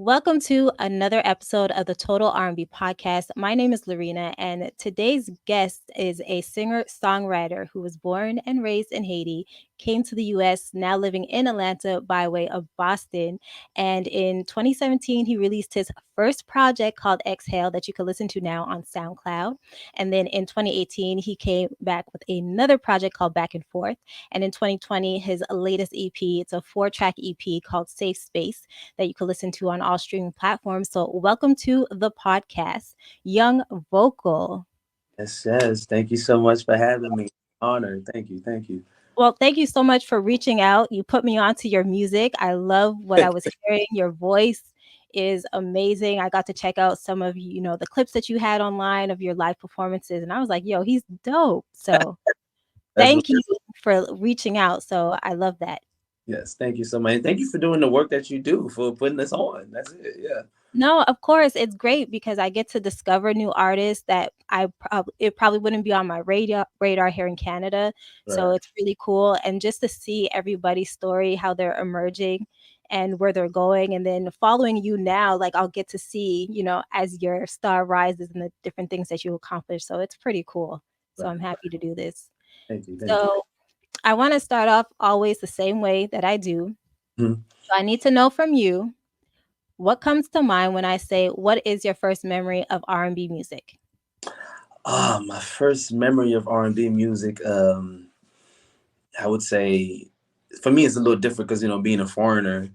Welcome to another episode of the Total R&B Podcast. My name is Loreena, and today's guest is a singer-songwriter who was born and raised in Haiti, came to the U.S., now living in Atlanta by way of Boston. And in 2017, he released his first project called Exhale that you can listen to now on SoundCloud. And then in 2018, he came back with another project called Back and Forth. And in 2020, his latest EP, it's a 4-track EP called Safe Space that you can listen to on all streaming platforms. So welcome to the podcast, Young Vokal. Yes. Thank you so much for having me. Honor. Thank you. Thank you. Well, thank you so much for reaching out. You put me onto your music. I love what I was hearing. Your voice is amazing. I got to check out some of the clips that you had online of your live performances, and I was like, yo, he's dope. So That's thank you for reaching out. So I love that. yes. Thank you so much. And thank you for doing the work that you do for putting this on. That's it. Yeah. No, of course, it's great because I get to discover new artists that it probably wouldn't be on my radar here in Canada. So Right. it's really cool, and just to see everybody's story, how they're emerging and where they're going, and then following you now, like I'll get to see, as your star rises and the different things that you accomplish. So it's pretty cool. So Right. I'm happy to do this. Thank you. Thank you. So I want to start off always the same way that I do. Mhm. So I need to know from you, what comes to mind when I say, what is your first memory of R&B music? My first memory of R&B music. I would say, for me, it's a little different because being a foreigner,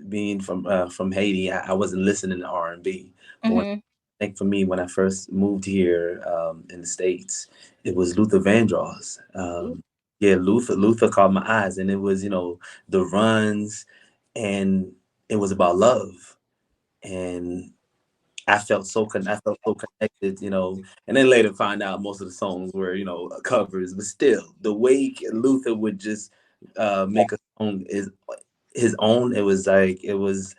being from Haiti, I wasn't listening to R&B. But Mhm. I think for me, when I first moved here in the States, it was Luther Vandross. Ooh. Yeah, Luther caught my eyes, and it was the runs, and it was about love, and I felt so connected, and then later find out most of the songs were covers, but still the way Luther would just make a song is his own. It was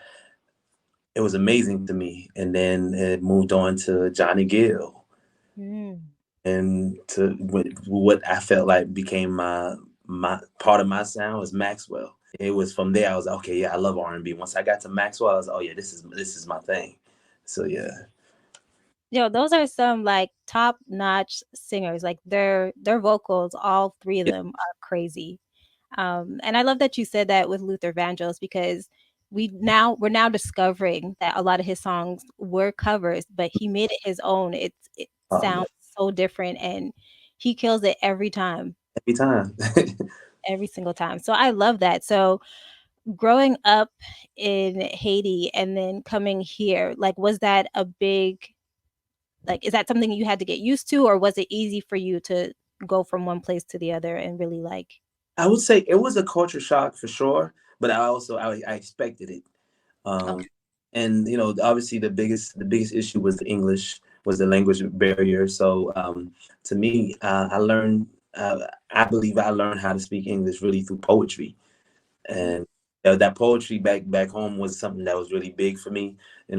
amazing to me, and then it moved on to Johnny Gill, Mm. and to what I felt like became my part of my sound was Maxwell. It was from there I was like, okay, yeah, I love R&B. Once I got to Maxwell, I was like, oh yeah, this is my thing. So yeah. Yo, those are some like top-notch singers. Like their vocals, all three of Yeah. them are crazy. And I love that you said that with Luther Vandross because we're now discovering that a lot of his songs were covers, but he made it his own. It Oh yeah. sounds so different, and he kills it every time, Every time. every single time. So I love that. So growing up in Haiti and then coming here, like was that a big like is that something you had to get used to, or was it easy for you to go from one place to the other and really like I would say it was a culture shock for sure, but I expected it. Um, okay. and obviously the biggest issue was the English, was the language barrier. So to me, I learned. I believe I learned how to speak English really through poetry, Ooh. and that poetry back home was something that was really big for me. I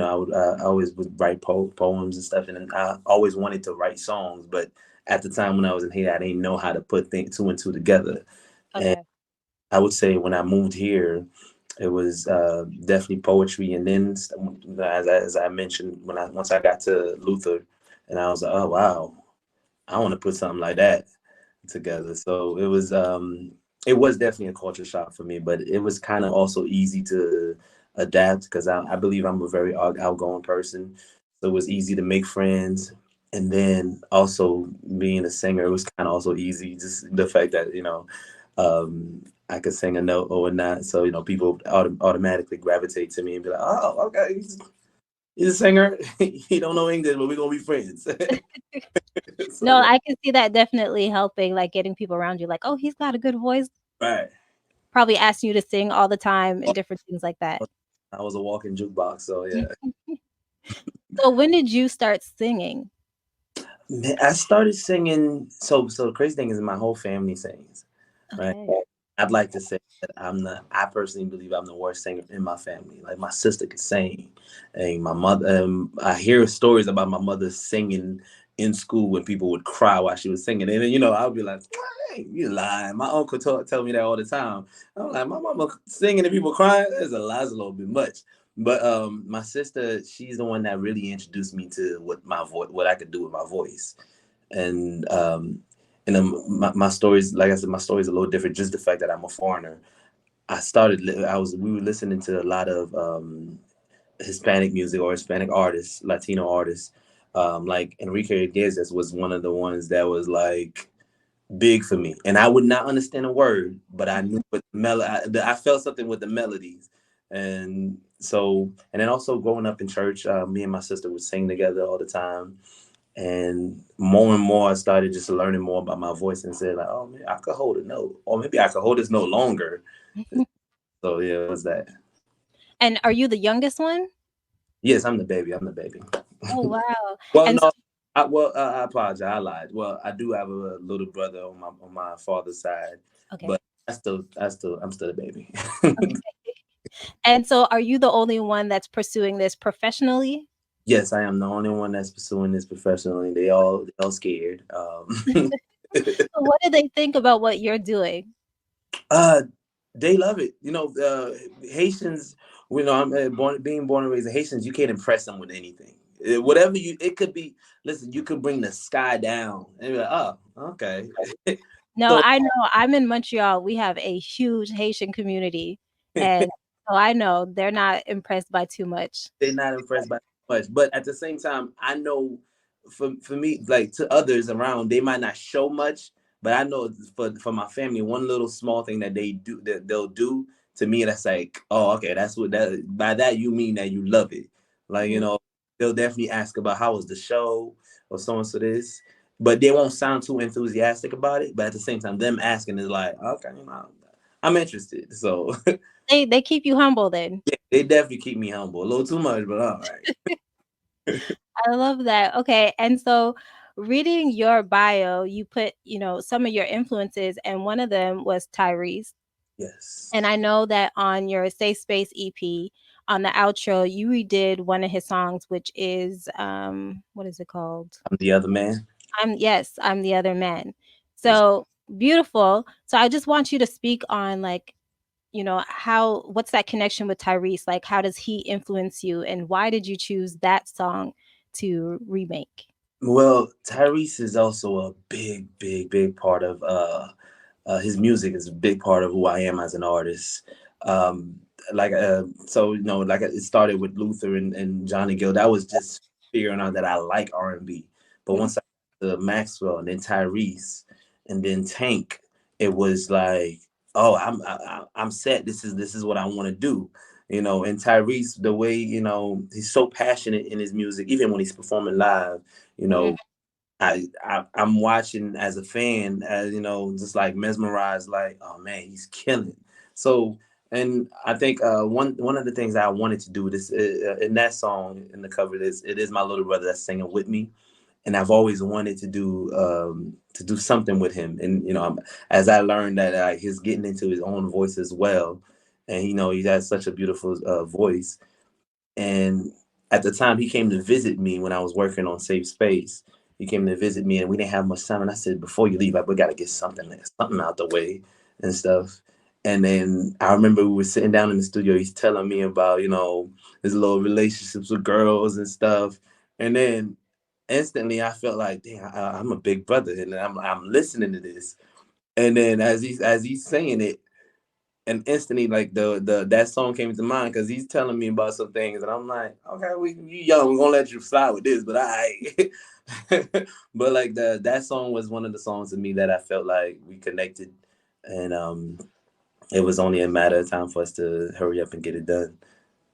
always would write poems and stuff, and I always wanted to write songs, but at the time when I was in Haiti, I didn't know how to put two and two together. And Okay. I would say when I moved here, it was definitely poetry, and then as I mentioned, once I got to Luther, and I was like, oh wow, I want to put something like that together. So it was definitely a culture shock for me, but it was kind of also easy to adapt because I believe I'm a very outgoing person, so it was easy to make friends. And then also being a singer, it was kind of also easy, just the fact that I could sing a note or not, so people automatically gravitate to me and be like, oh, okay, he's a singer. He don't know English, but we're gonna be friends. So No, yeah. I can see that definitely helping, like, getting people around you, like, "Oh, he's got a good voice." Right. Probably asking you to sing all the time and different things like that. I was a walking jukebox, so yeah. So when did you start singing? Man, I started singing. So the crazy thing is, my whole family sings, right? Okay. I'd like to say that I personally believe I'm the worst singer in my family. Like my sister could sing, and my mother. I hear stories about my mother singing in school when people would cry while she was singing, and then I'd be like, "Hey, you lying." My uncle tell me that all the time. I'm like, my mama singing and people crying. There's a lie, it's a little bit much. But my sister, she's the one that really introduced me to what I could do with my voice. And my stories, like I said, my story is a little different. Just the fact that I'm a foreigner. We were listening to a lot of Hispanic music or Hispanic artists, Latino artists. Like Enrique Iglesias was one of the ones that was like big for me, and I would not understand a word, but I knew what I felt something with the melodies, and so, and then also growing up in church, me and my sister would sing together all the time, and more I started just learning more about my voice and said like, oh man, I could hold a note, or maybe I could hold this note longer. So yeah, it was that. And are you the youngest one? Yes, I'm the baby. I'm the baby. Oh, wow. Well, And no, I apologize. I lied. Well, I do have a little brother on my father's side, okay. but I'm still a baby. Okay. And so are you the only one that's pursuing this professionally? Yes, I am the only one that's pursuing this professionally. They all scared. So what do they think about what you're doing? uh, they love it. You know, Haitians. You know, I'm being born and raised in Haitians. You can't impress them with anything. Whatever it could be. Listen, you could bring the sky down and be like, oh, okay. No, So I know. I'm in Montreal. We have a huge Haitian community, and so I know they're not impressed by too much. they're not impressed by much. But at the same time, I know for me, like to others around, they might not show much, but I know for my family, one little small thing that they'll do to me, that's like, oh, okay, that's what that by that you mean that you love it. Like, you Mhm. know, they'll definitely ask about how was the show or so and so this. But they won't sound too enthusiastic about it. But at the same time, them asking is like, okay, you know, I'm interested. So They keep you humble then. they definitely keep me humble. A little too much, but all right. I love that. Okay, and so reading your bio, you put, some of your influences, and one of them was Tyrese. Yes. And I know that on your Safe Space EP, on the outro, you redid one of his songs, which is what is it called? I'm the other man. I'm the other man. Yes. So beautiful. So I just want you to speak on like, what's that connection with Tyrese? Like, how does he influence you, and why did you choose that song to remake? Well, Tyrese is also a big part of his music is a big part of who I am as an artist. Um, so you know, like it started with Luther and Johnny Gill. That was just figuring out that I like R&B. But Mhm. once I got to Maxwell and then Tyrese and then Tank, it was like, oh, I'm set. This is what I want to do. You know, and Tyrese, the way, you know, he's so passionate in his music, even when he's performing live, you know, I'm watching as a fan, as you know, just like mesmerized, like, oh man, he's killing. So, and I think one of the things I wanted to do this in that song in the cover is it is my little brother that's singing with me, and I've always wanted to do something with him. And you know, as I learned that he's getting into his own voice as well, and you know, he has such a beautiful voice. And at the time, he came to visit me when I was working on Safe Space. He came to visit me, and we didn't have much time. And I said, before you leave, like, we got to get something out the way and stuff. And then I remember we were sitting down in the studio. He's telling me about, you know, his little relationships with girls and stuff. And then instantly, I felt like, dang, I'm a big brother, and I'm listening to this. And then as he's saying it, and instantly like the that song came to mind because he's telling me about some things, and I'm like, okay, you young, we're gonna let you slide with this, but I but like that song was one of the songs to me that I felt like we connected, and it was only a matter of time for us to hurry up and get it done.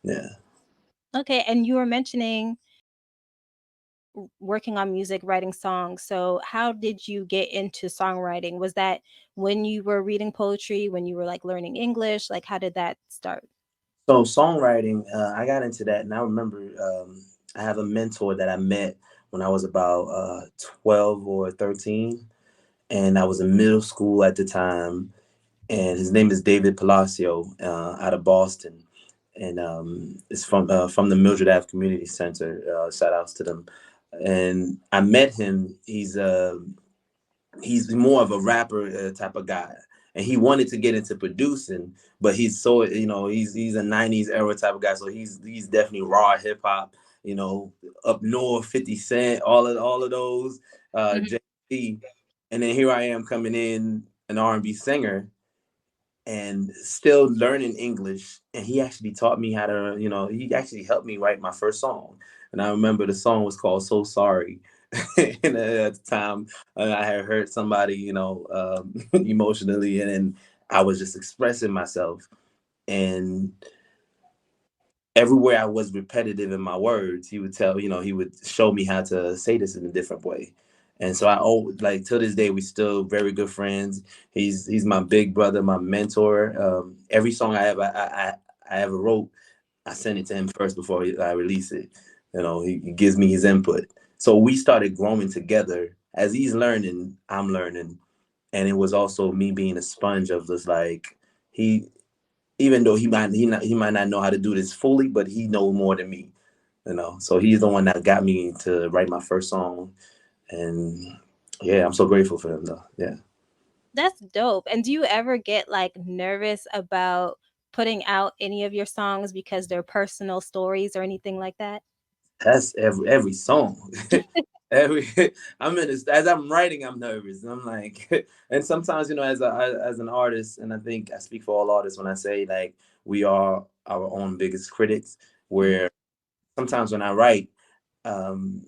Yeah. Okay, and you were mentioning working on music, writing songs. So, how did you get into songwriting? Was that when you were reading poetry, when you were like learning English? Like, how did that start? So songwriting, I got into that, and I remember I have a mentor that I met when I was about 12 or 13, and I was in middle school at the time, and his name is David Palacio out of Boston, and it's from the Mildred Ave Community Center. Shout outs to them. And I met him. He's more of a rapper type of guy, and he wanted to get into producing, but he's so, he's a 90s era type of guy, so he's definitely raw hip hop, up north, 50 Cent, all of those, Mhm. Jay-Z. And then here I am coming in an R&B singer and still learning English. And he actually taught me how to, he actually helped me write my first song. And I remember the song was called So Sorry. And at the time, I had hurt somebody, emotionally, and then I was just expressing myself. And everywhere I was repetitive in my words, he would show me how to say this in a different way. And so like till this day, we still very good friends. He's my big brother, my mentor. Every song I ever wrote, I send it to him first before I release it. He gives me his input. So we started growing together. As he's learning, I'm learning. And it was also me being a sponge of just like, he even though he might not know how to do this fully, but he knows more than me. So he's the one that got me to write my first song. And yeah, I'm so grateful for him though. Yeah. That's dope. And do you ever get like nervous about putting out any of your songs because they're personal stories or anything like that? That's every song. every I'm in this as I'm writing, I'm nervous. And I'm like, and sometimes, as an artist, and I think I speak for all artists when I say like we are our own biggest critics, Mhm. where sometimes when I write, um,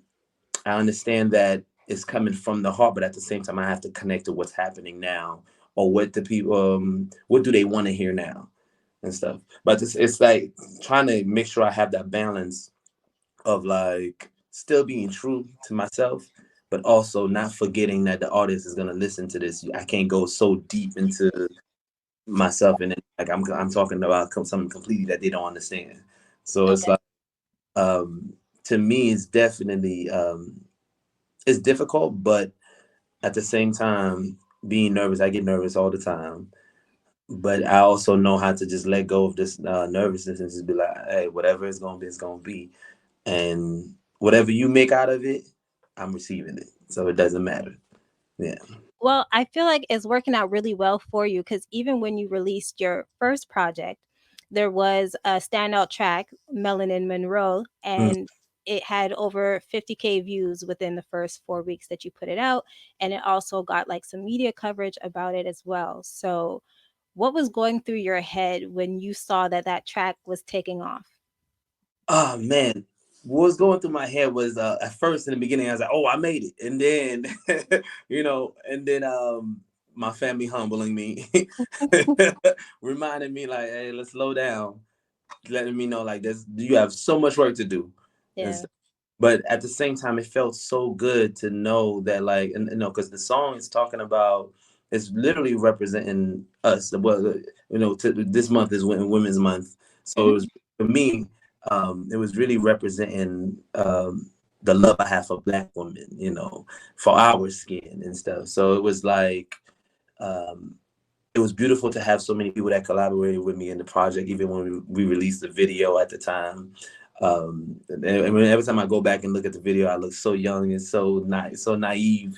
I understand that it's coming from the heart, but at the same time, I have to connect to what's happening now, or what the people, what do they want to hear now, and stuff. But it's like trying to make sure I have that balance of like still being true to myself, but also not forgetting that the artist is gonna listen to this. I can't go so deep into myself, and then like I'm talking about something completely that they don't understand. So it's Okay. like, um, to me, it's definitely, it's difficult, but at the same time, being nervous, I get nervous all the time. But I also know how to just let go of this nervousness and just be like, hey, whatever it's gonna be, it's gonna be, and whatever you make out of it, I'm receiving it, so it doesn't matter. Yeah. Well, I feel like it's working out really well for you because even when you released your first project, there was a standout track, Melanin Monroe, Mm. and it had over 50K views within the first 4 weeks that you put it out. And it also got like some media coverage about it as well. So, what was going through your head when you saw that that track was taking off? Oh man, what was going through my head was, at first in the beginning I was like, "Oh, I made it," and then and then my family humbling me, reminding me like, "Hey, let's slow down," letting me know like this, you have so much work to do, and Yeah. stuff. But at the same time, it felt so good to know that like, and because the song is talking about, it's literally representing us. Well, this month is Women's Month, so it Hmm. was for me. It was really representing, the love I have for Black women, for our skin and stuff. So it was like, um, it was beautiful to have so many people that collaborated with me in the project, even when we released the video at the time. And every time I go back and look at the video, I look so young and so naive.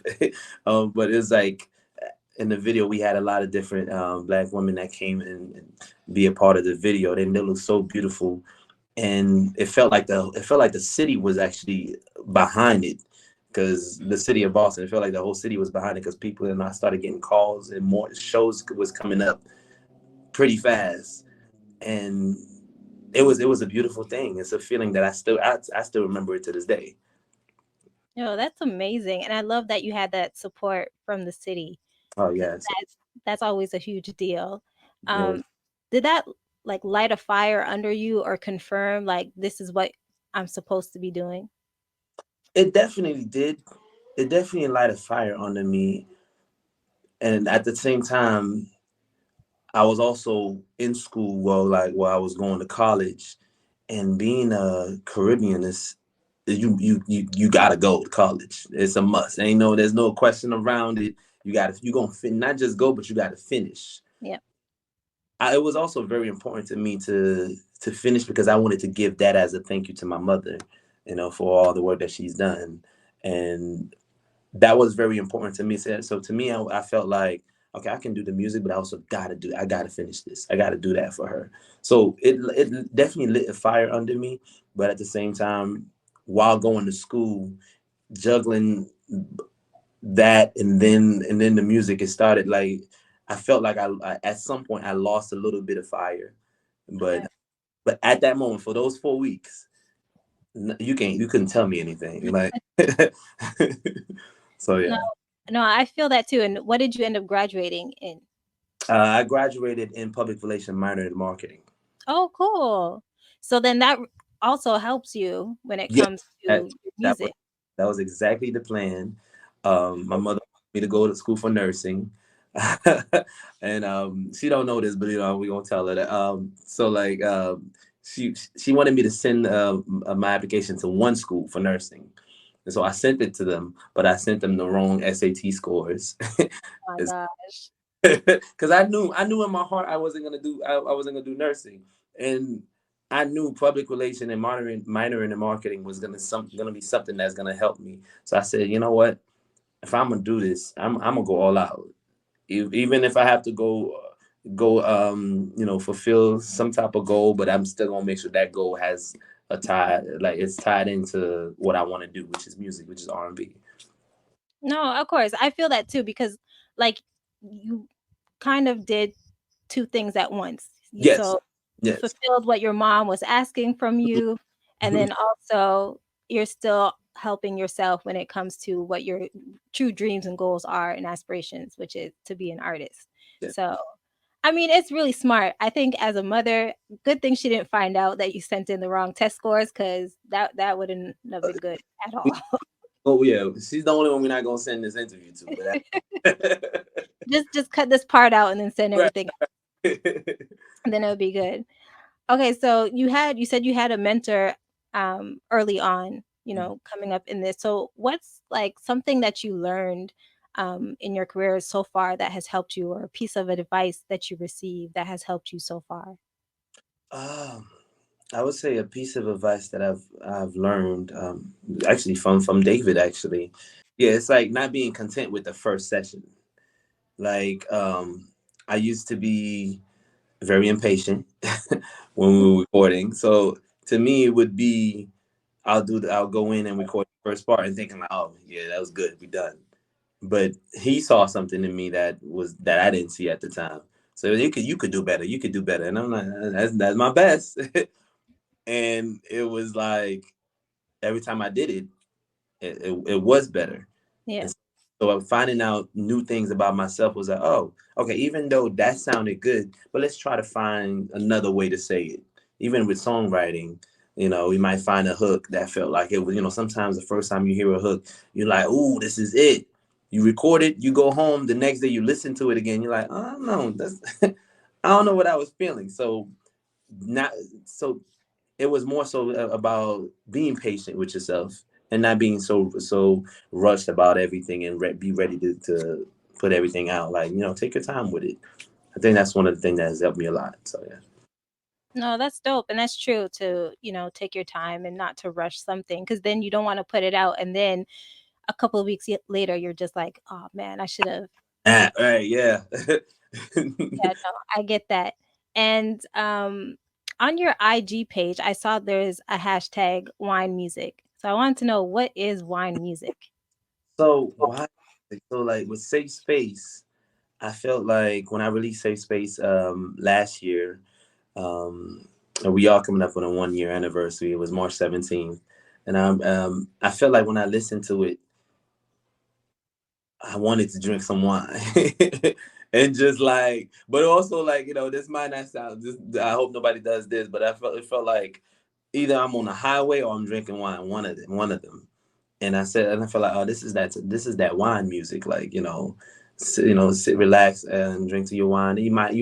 But it's like in the video, we had a lot of different, Black women that came and be a part of the video. They look so beautiful, and it felt like the city was actually behind it, because the city of Boston, it felt like the whole city was behind it, because people and I started getting calls and more shows was coming up pretty fast, and it was a beautiful thing. It's a feeling that I still remember it to this day. No, that's amazing. And I love that you had that support from the city Oh because yeah, that's always a huge deal. yeah. Um, did that like light a fire under you or confirm like this is what I'm supposed to be doing? It definitely did. It definitely light a fire under me, and at the same time, I was also in school, well, like while I was going to college, and being a Caribbean is, you gotta go to college. It's a must. There's no question around it. You gonna not just go, but you gotta finish. Yeah. It was also very important to me to finish, because I wanted to give that as a thank you to my mother, for all the work that she's done, and that was very important to me. So to me, I felt like, okay, I can do the music, but I gotta finish this. I gotta do that for her. So it definitely lit a fire under me. But at the same time, while going to school, juggling that and then the music, it started like I felt like I at some point I lost a little bit of fire. But Okay. but at that moment, for those 4 weeks, you couldn't tell me anything. Like so No, yeah. no, I feel that too. And what did you end up graduating in? I graduated in public relation minor in marketing. Oh, cool. So then that also helps you when it Yes, comes that to your that was music. that was exactly the plan. My mother wanted me to go to school for nursing, and she don't know this, but we gonna tell her that. So like she wanted me to send my application to one school for nursing, and so I sent it to them, but I sent them the wrong SAT scores. Oh my gosh. Because I knew in my heart I wasn't gonna do nursing, and I knew public relation and minoring in marketing was gonna be something that's gonna help me. So I said, you know what? If I'm gonna do this, I'm gonna go all out. Even if I have to go fulfill some type of goal, but I'm still gonna make sure that goal has a tie, like it's tied into what I want to do, which is music, which is R&B. No, of course. I feel that too because like you kind of did two things at once. Yes, So you yes. fulfilled what your mom was asking from you, and then also you're still helping yourself when it comes to what your true dreams and goals are and aspirations, which is to be an artist. Yeah. So, I mean, it's really smart. I think as a mother, good thing she didn't find out that you sent in the wrong test scores because that wouldn't have been good at all. Oh yeah, she's the only one we're not gonna send this interview to. But Just cut this part out and then send right. everything, and then it'll be good. Okay, so you said you had a mentor early on, coming up in this. So what's like something that you learned in your career so far that has helped you, or a piece of advice that you received that has helped you so far? Um, I would say a piece of advice that I've learned, actually from David actually. Yeah, it's like not being content with the first session. Like I used to be very impatient when we were recording. So to me, it would be I'll go in and record the first part and thinking like, oh yeah, that was good, we done. But he saw something in me that I didn't see at the time. So you could do better, you could do better, and I'm like, that's my best. And it was like every time I did it was better. Yeah. And so I'm finding out new things about myself was like, oh, okay, even though that sounded good, but let's try to find another way to say it. Even with songwriting, we might find a hook that felt like it was, sometimes the first time you hear a hook, you're like, ooh, this is it. You record it, you go home, the next day you listen to it again, you're like, oh no, that's I don't know what I was feeling. Not so it was more so about being patient with yourself and not being so rushed about everything and be ready to put everything out. Like, take your time with it. I think that's one of the things that has helped me a lot. So yeah. No, that's dope. And that's true to, take your time and not to rush something because then you don't want to put it out. And then a couple of weeks later, you're just like, oh man, I should have. Right, yeah. Yeah, no, I get that. And on your IG page, I saw there's a hashtag wine music. So I wanted to know, what is wine music? So why? So like with Safe Space, I felt like when I released Safe Space last year, and we are coming up on a 1 year anniversary. It was March 17th, and I felt like when I listened to it, I wanted to drink some wine. And just like, but also like, this might not sound, I hope nobody does this, but it felt like either I'm on the highway or I'm drinking wine, one of them. And I felt like, oh, this is that wine music. Like, sit, relax and drink to your wine. You might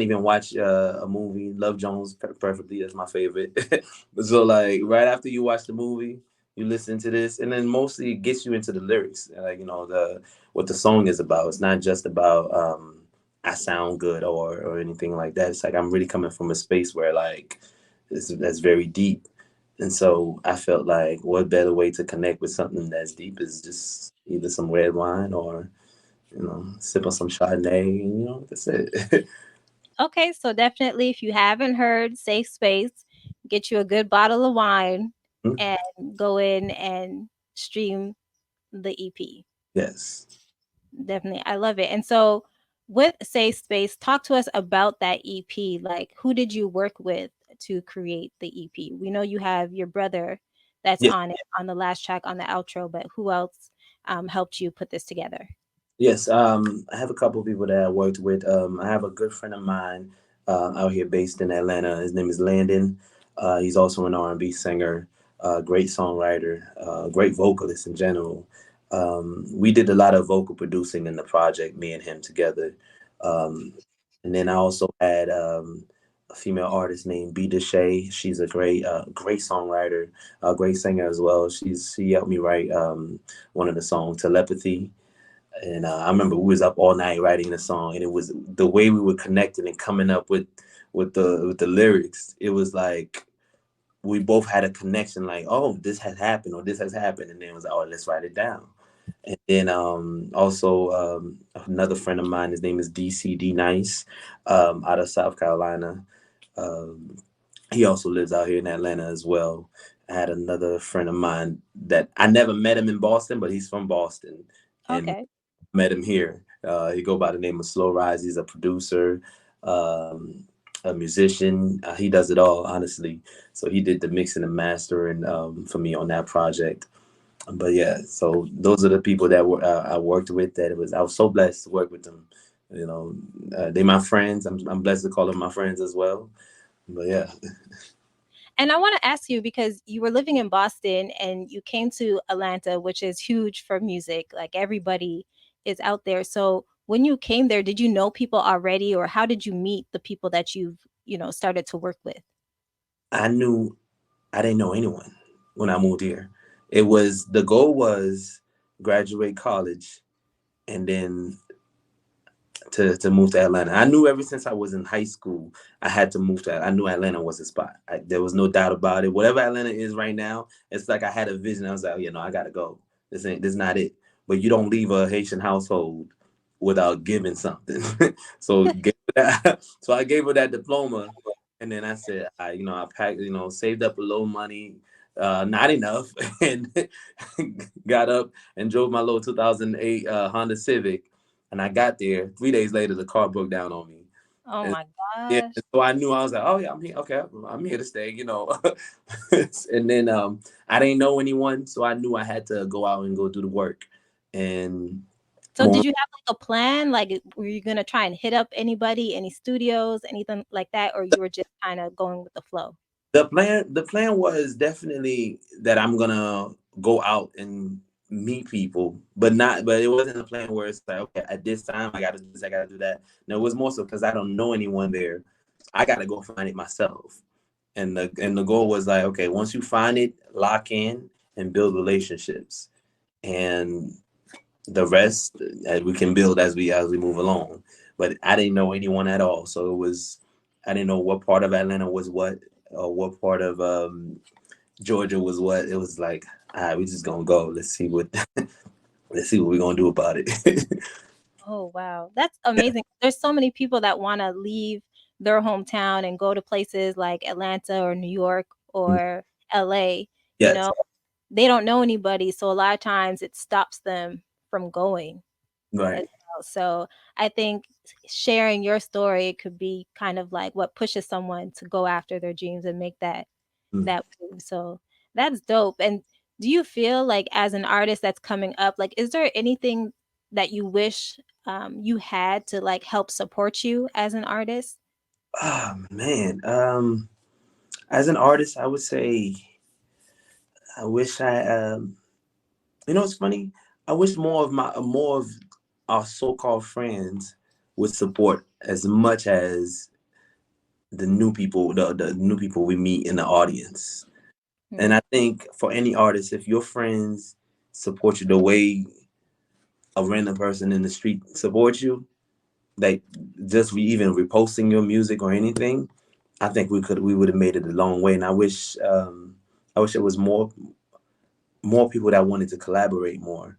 even watch a movie, Love Jones, perfectly. That's my favorite. So like right after you watch the movie, you listen to this, and then mostly it gets you into the lyrics, like the what the song is about. It's not just about I sound good or anything like that. It's like I'm really coming from a space where like that's very deep. And so I felt like what better way to connect with something that's deep is just either some red wine or sip on some Chardonnay, and that's it. Okay, so definitely, if you haven't heard Safe Space, get you a good bottle of wine and go in and stream the EP. Yes. Definitely. I love it. And so with Safe Space, talk to us about that EP. Like, who did you work with to create the EP? We know you have your brother that's Yes. on it on the last track on the outro, but who else helped you put this together? Yes, I have a couple of people that I worked with. I have a good friend of mine out here based in Atlanta. His name is Landon. He's also an R&B singer, great songwriter, great vocalist in general. We did a lot of vocal producing in the project, me and him together. Um, and then I also had a female artist named B. Deshay. She's a great songwriter, a great singer as well. She helped me write one of the songs, Telepathy. And I remember we was up all night writing the song, and it was the way we were connecting and coming up with the lyrics. It was like we both had a connection, like, oh, this has happened or this has happened, and then it was like, oh, let's write it down. And then also another friend of mine, his name is DCD Nice, out of South Carolina. Um, he also lives out here in Atlanta as well. I had another friend of mine that I never met him in Boston, but he's from Boston, and Okay. met him here. He go by the name of Slow Rise. He's a producer, um, a musician. He does it all, honestly. So he did the mixing and mastering for me on that project. But yeah, so those are the people that I worked with. I was so blessed to work with them. You know, they my friends. I'm blessed to call them my friends as well. But yeah. And I want to ask you because you were living in Boston and you came to Atlanta, which is huge for music. Like everybody is out there. So when you came there, did you know people already, or how did you meet the people that you've started to work with? I knew I didn't know anyone when I moved here. The goal was graduate college and then to move to Atlanta. I knew ever since I was in high school, I had to move to. I knew Atlanta was a spot. There was no doubt about it. Whatever Atlanta is right now, it's like I had a vision. I was like, I gotta go. This not it. But you don't leave a Haitian household without giving something. So I gave her that diploma, and then I said, I packed, saved up a little money, not enough, and got up and drove my little 2008 Honda Civic. And I got there 3 days later, the car broke down on me. Oh And my yeah, gosh. so I knew I was like, oh yeah, I'm here. Okay, I'm here to stay. And then I didn't know anyone, so I knew I had to go out and go do the work. And So did you have like a plan? Like were you gonna try and hit up anybody, any studios, anything like that, or you were just kind of going with the flow? the plan was definitely that I'm gonna go out and meet people, but it wasn't a plan where it's like, okay, at this time I gotta do this, I gotta do that. No, it was more so because I don't know anyone there. I gotta go find it myself. And the goal was like, okay, once you find it, lock in and build relationships. And the rest we can build as we move along. But I didn't know anyone at all. So I didn't know what part of Atlanta was what, or what part of Georgia was what. It was like, all right, we just gonna go. Let's see what we're gonna do about it. Oh, wow. That's amazing. There's so many people that wanna leave their hometown and go to places like Atlanta or New York or LA, you Yes, know? They don't know anybody, so a lot of times it stops them from going as right. well. So, I think sharing your story could be kind of like what pushes someone to go after their dreams and make Mm. that move. So, that's dope. And do you feel like as an artist that's coming up, like, is there anything that you wish you had to like help support you as an artist? Oh man. As an artist, I would say I wish it's funny. I wish more of our so-called friends would support as much as the new people we meet in the audience. And Hmm. I think for any artist, if your friends support you the way a random person in the street supports you, like just even reposting your music or anything, I think we would have made it a long way. And I wish there was more people that wanted to collaborate more.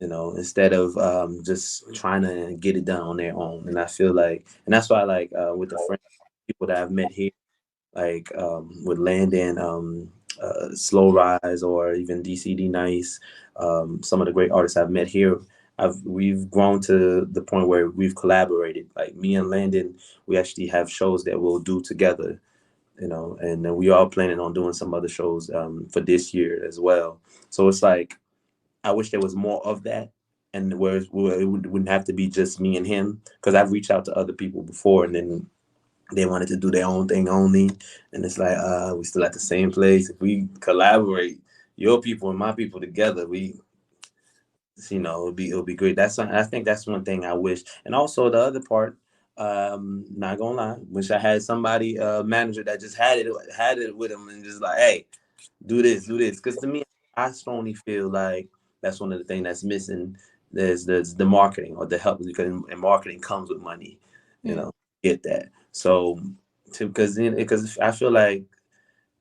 instead of just trying to get it done on their own. And I feel like, and that's why, like, with the friends, people that I've met here, like with Landon, Slow Rise, or even DCD Nice, some of the great artists I've met here. We've grown to the point where we've collaborated. Like me and Landon, we actually have shows that we'll do together, and then we are planning on doing some other shows for this year as well. So it's like I wish there was more of that, and where it wouldn't have to be just me and him. Because I've reached out to other people before, and then they wanted to do their own thing only, and it's like we still at the same place. If we collaborate, your people and my people together, it'll be great. I think that's one thing I wish. And also the other part, not gonna lie, wish I had somebody, manager that just had it with them, and just like, hey, do this. Because to me, I strongly feel like that's one of the things that's missing. There's the marketing or the help, because and marketing comes with money, you Mm, know, get that. So, because I feel like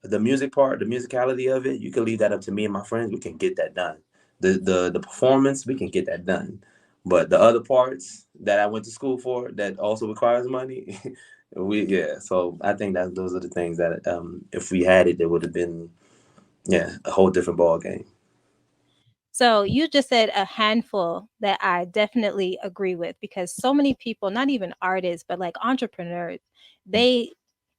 the music part, the musicality of it, you can leave that up to me and my friends. We can get that done. The performance, we can get that done. But the other parts that I went to school for, that also requires money, yeah. So I think that those are the things that, if we had it, there would have been, yeah, a whole different ball game. So you just said a handful that I definitely agree with, because so many people, not even artists, but like entrepreneurs, they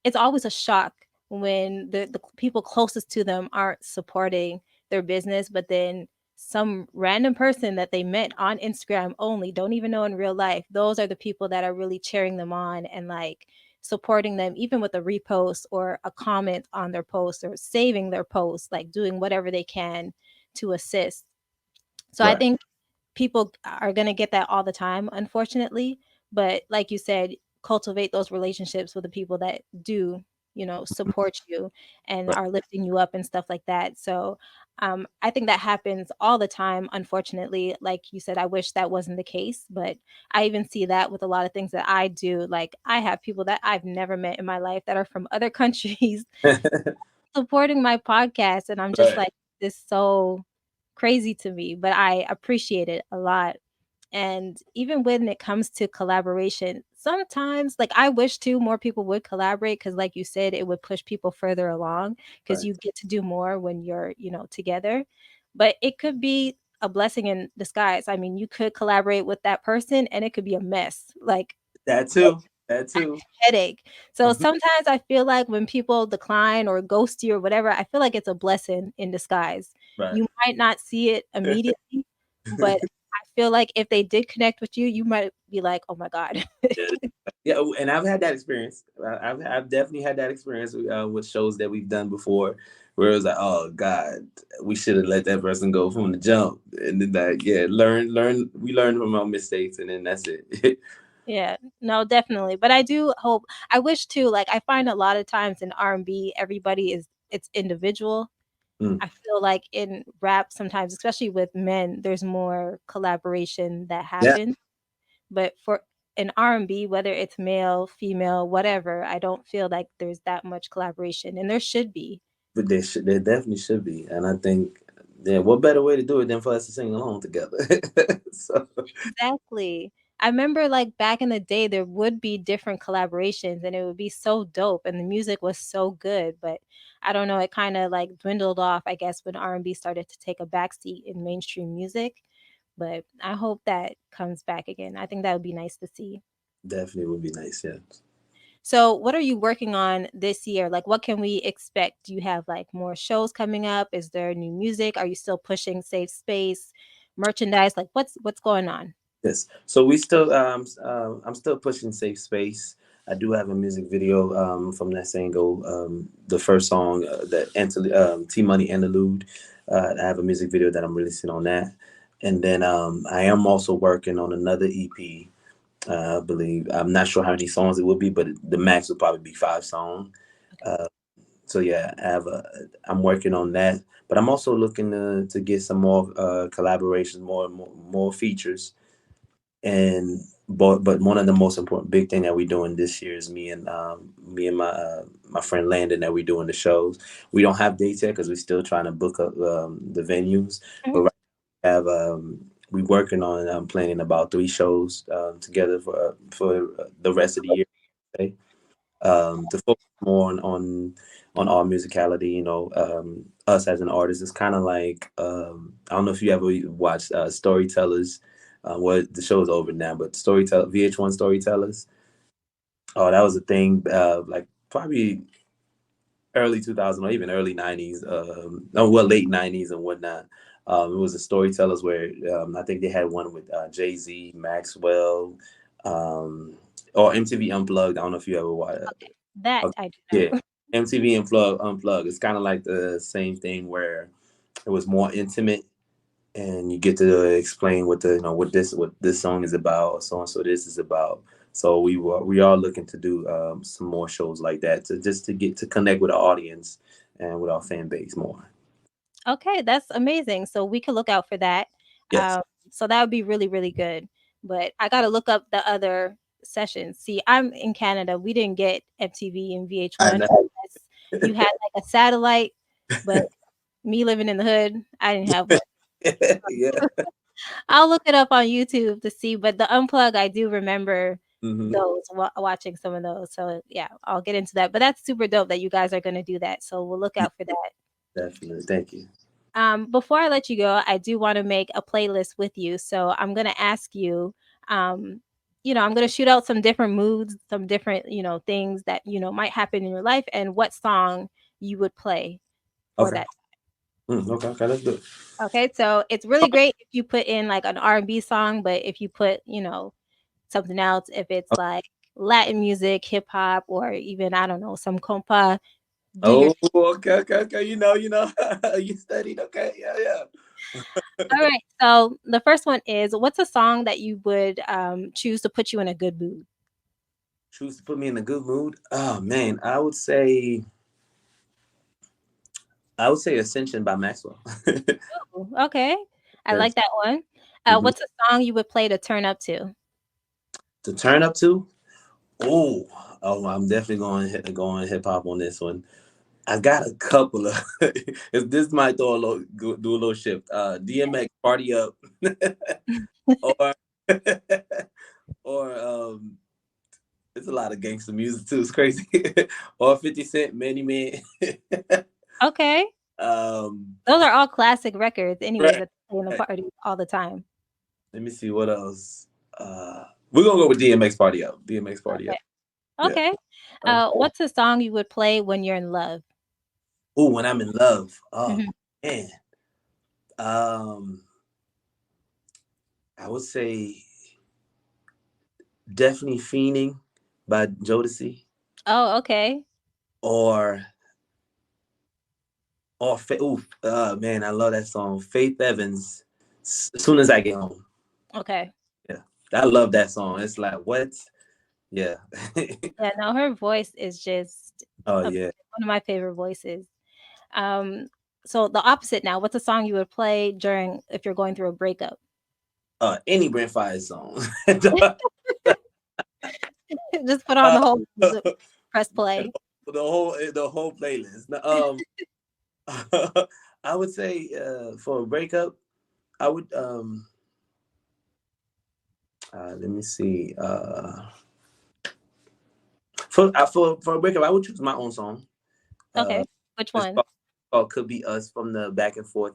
it's always a shock when the people closest to them aren't supporting their business, but then some random person that they met on Instagram only, don't even know in real life, those are the people that are really cheering them on and like supporting them, even with a repost or a comment on their post or saving their post, like doing whatever they can to assist. So I Right. think people are going to get that all the time, unfortunately. But like you said, cultivate those relationships with the people that do, support you and Right. are lifting you up and stuff like that. So I think that happens all the time, unfortunately. Like you said, I wish that wasn't the case, but I even see that with a lot of things that I do. Like I have people that I've never met in my life that are from other countries supporting my podcast. And I'm just Right. like, this so crazy to me, but I appreciate it a lot. And even when it comes to collaboration, sometimes like I wish too more people would collaborate, because like you said, it would push people further along because Right. you get to do more when you're, together. But it could be a blessing in disguise. I mean, you could collaborate with that person and it could be a mess. Like That too. That too. headache. So sometimes I feel like when people decline or ghost you or whatever, I feel like it's a blessing in disguise. Right. You might not see it immediately, but I feel like if they did connect with you, you might be like, "Oh my god." Yeah, yeah, and I've had that experience. I've definitely had that experience with shows that we've done before, where it was like, oh God, we should have let that person go from the jump, and then like, yeah, we learn from our mistakes, and then that's it. Yeah, no, definitely. But I do hope, I wish too, like I find a lot of times in R&B, everybody is it's individual. Mm. I feel like in rap sometimes, especially with men, there's more collaboration that Yeah, happens. But for an R&B, whether it's male, female, whatever, I don't feel like there's that much collaboration, and there should be. but there definitely should be, and I think, yeah, what better way to do it than for us to sing along together? So Exactly. I remember like back in the day, there would be different collaborations and it would be so dope and the music was so good. But I don't know, it kind of like dwindled off, I guess, when R&B started to take a backseat in mainstream music. But I hope that comes back again. I think that would be nice to see. definitely would be nice. Yeah. So, what are you working on this year? Like, what can we expect? Do you have like more shows coming up? Is there new music? Are you still pushing Safe Space merchandise? Like, what's going on? Yes. So we still, I'm still pushing Safe Space. I do have a music video from that single, the first song, that T Money Interlude. I have a music video that I'm releasing on that, and then I am also working on another EP. I believe, I'm not sure how many songs it would be, but the max would probably be 5 songs. Okay. So yeah, I'm working on that, but I'm also looking to get some more collaborations, more features. And but one of the most important big thing that we're doing this year is me and my friend Landon, that we're doing the shows. We don't have dates yet because we're still trying to book up the venues, Mhm. but right now we have we working on planning about 3 shows together for the rest of the year. Okay? To focus more on our musicality. Us as an artist is kind of like I don't know if you ever watched Storytellers. Well, the show's over now, but VH1 Storytellers. Oh, that was a thing. Like probably early 2000 or even early 90s. Oh, well, late 90s and whatnot. It was a Storytellers where I think they had one with Jay-Z, Maxwell, um, or MTV Unplugged. I don't know if you ever watched. That Okay, I do yeah, know. MTV Unplugged. It's kind of like the same thing where it was more intimate, and you get to explain what this song is about, so and so this is about. So we are looking to do some more shows like that to just to get to connect with the audience and with our fan base more. Okay, that's amazing. So we could look out for that. Yes, Um, so that would be really, really good. But I got to look up the other sessions. See, I'm in Canada. We didn't get MTV and I VH1 know. unless you had like a satellite. But me living in the hood, I didn't have one. Yeah. I'll look it up on YouTube to see. But the unplug, I do remember Hmm. those watching some of those. So yeah, I'll get into that. But that's super dope that you guys are going to do that. So we'll look out for that. Definitely. Thank you. Before I let you go, I do want to make a playlist with you. So I'm going to ask you, um, I'm going to shoot out some different moods, some different, things that, might happen in your life and what song you would play for Okay. that. Okay. Okay. That's good. Okay. So it's really great if you put in like an R&B song, but if you put, something else, if it's like Latin music, hip hop, or even, I don't know, some compa, do your. Oh, okay. Okay. Okay. You know, you studied. Okay. Yeah. Yeah. All right. So the first one is, what's a song that you would choose to put you in a good mood? Choose to put me in a good mood. Oh man, I would say Ascension by Maxwell. Ooh, okay. I Yes. like that one. Hmm. What's a song you would play to turn up to? To turn up to, oh, I'm definitely going hip hop on this one. I got a couple of. If this might do a little shift. DMX Party Up, or or it's a lot of gangster music too. It's crazy. Or 50 Cent, Many Man. Okay. um, Those are all classic records anyways right. that they play in the Right. party all the time. Let me see what else. We're gonna go with DMX Party Up. DMX Party Up. Okay. Yeah. Okay. What's a song you would play when you're in love? Oh, when I'm in love. Oh Mhm. man. Um, I would say definitely Fiending by Jodeci, Oh, okay. or man, I love that song. Faith Evans. As soon as I get home. Okay. Yeah, I love that song. It's like what? Yeah. Yeah, no, her voice is just Oh one yeah. of my favorite voices. Um, so the opposite now, what's a song you would play during if you're going through a breakup? Any Brent Fire song. Just put on uh, the whole the press play. whole playlist. I would say for a breakup, I would let me see. For a breakup, I would choose my own song. Okay. Uh, Which it's one? called "Could Be Us" from the Back and Forth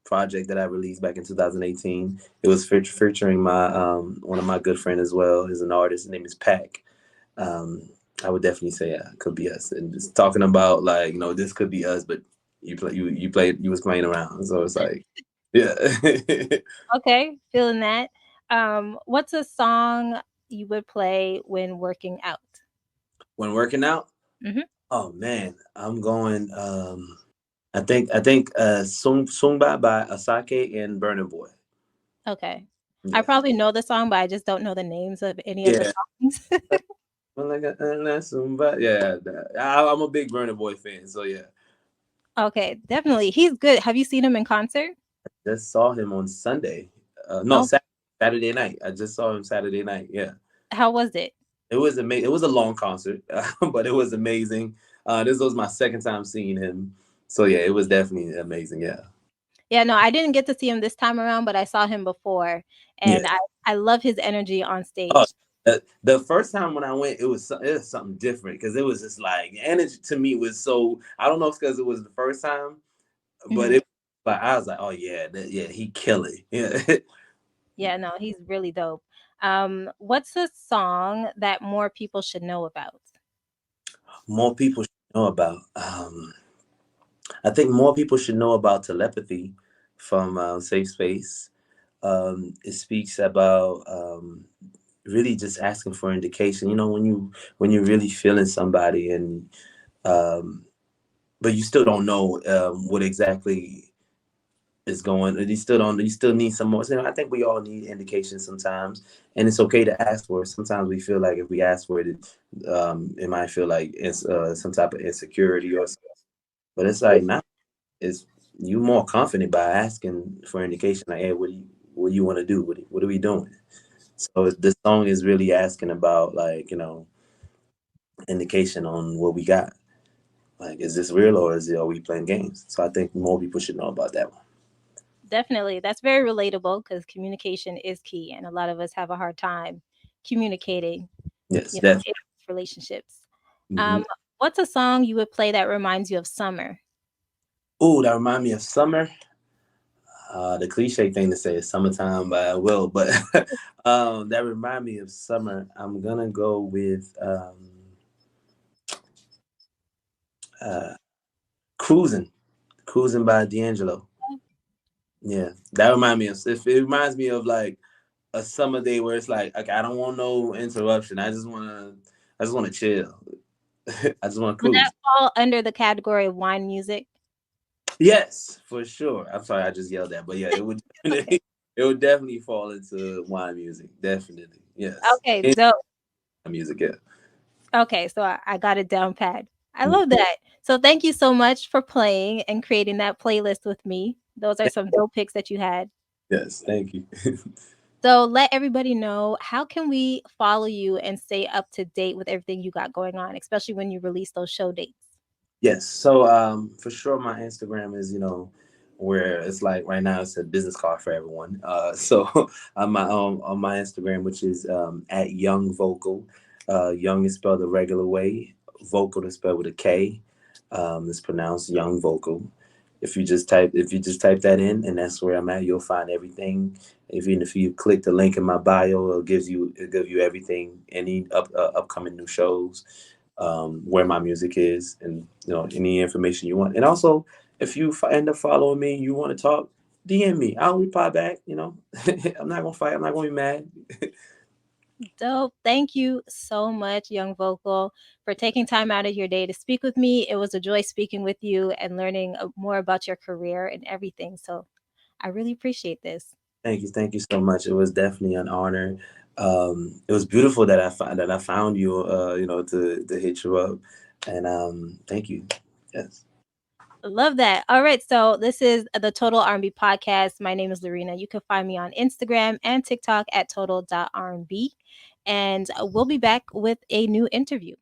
project that I released back in 2018. It was featuring my one of my good friends as well. He's an artist. His name is Pack. Um, I would definitely say "Could Be Us," and just talking about like this could be us, but you was playing around, so it's like yeah. Okay, feeling that. What's a song you would play when working out? When working out, Mhm. oh man, I'm going. I think Sungba by Asake and Burner Boy. Okay. I Yeah. probably know the song, but I just don't know the names of any of the Yeah. songs. Well, like Sungba. Yeah. I'm a big Burner Boy fan, so yeah. Okay, definitely. He's good. Have you seen him in concert? Just saw him on Sunday. No, Oh, Saturday night. I just saw him Saturday night. Yeah. how was it? It was amazing. It was a long concert, but it was amazing. This was my second time seeing him. So yeah, it was definitely amazing. Yeah. Yeah, no, I didn't get to see him this time around, but I saw him before, and Yeah. I love his energy on Oh, stage. the first time when I went, it was something different because it was just like energy to me was so. I don't know if it's because it was the first time, but Mhm. it but I was like, oh yeah, yeah, he kill it. Yeah. Yeah, no, he's really dope. What's a song that more people should know about? More people should know about. I think more people should know about telepathy from Safe Space. It speaks about really just asking for indication. You know, when you're really feeling somebody and um, but you still don't know what exactly is going. You still don't. You still need some more. So, I think we all need indication sometimes, and it's okay to ask for it. Sometimes we feel like if we ask for it, it might feel like it's some type of insecurity or. But it's like now it's you more confident by asking for indication. Like, hey, what do you want to do? What are we doing? So this song is really asking about like indication on what we got. Like, is this real or are we playing games? So I think more people should know about that one. Definitely. That's very relatable because communication is key, and a lot of us have a hard time communicating, Yes, in definitely. relationships. Hmm. Um, what's a song you would play that reminds you of summer? Oh, that remind me of summer. The cliche thing to say is summertime by Will, but that remind me of summer. I'm gonna go with uh, cruising, cruising by D'Angelo. Yeah, that remind me of. It reminds me of like a summer day where it's like, okay, I don't want no interruption. I just wanna chill. I just want to Would cruise. that fall under the category of wine music? Yes, for sure. I'm sorry, I just yelled that, but yeah, it would Okay. definitely, it would definitely fall into wine music. Definitely, yes. Okay, And dope. music, yeah. Okay, so I got it down pat. I Mm. love that. So thank you so much for playing and creating that playlist with me. Those are some dope picks that you had. Yes, thank you. So let everybody know, how can we follow you and stay up to date with everything you got going on, especially when you release those show dates? Yes. So for sure my Instagram is, where it's like right now it's a business card for everyone. So on my Instagram, which is at Young Vocal. Young is spelled the regular way. Vocal is spelled with a K. It's pronounced Young Vocal. If you just type that in, and that's where I'm at, you'll find everything. Even if you click the link in my bio, it'll give you everything, any upcoming new shows, where my music is, and any information you want. And also, if you end up following me, you want to talk, DM me. I'll reply back. I'm not gonna fight. I'm not gonna be mad. Dope. Thank you so much, Young Vocal, for taking time out of your day to speak with me. It was a joy speaking with you and learning more about your career and everything. So I really appreciate this. Thank you so much. It was definitely an honor. It was beautiful that I found you. To hit you up, and thank you. Yes, Love that. All right. So this is the Total R&B Podcast. My name is Loreena. You can find me on Instagram and TikTok at total.rnb. And we'll be back with a new interview.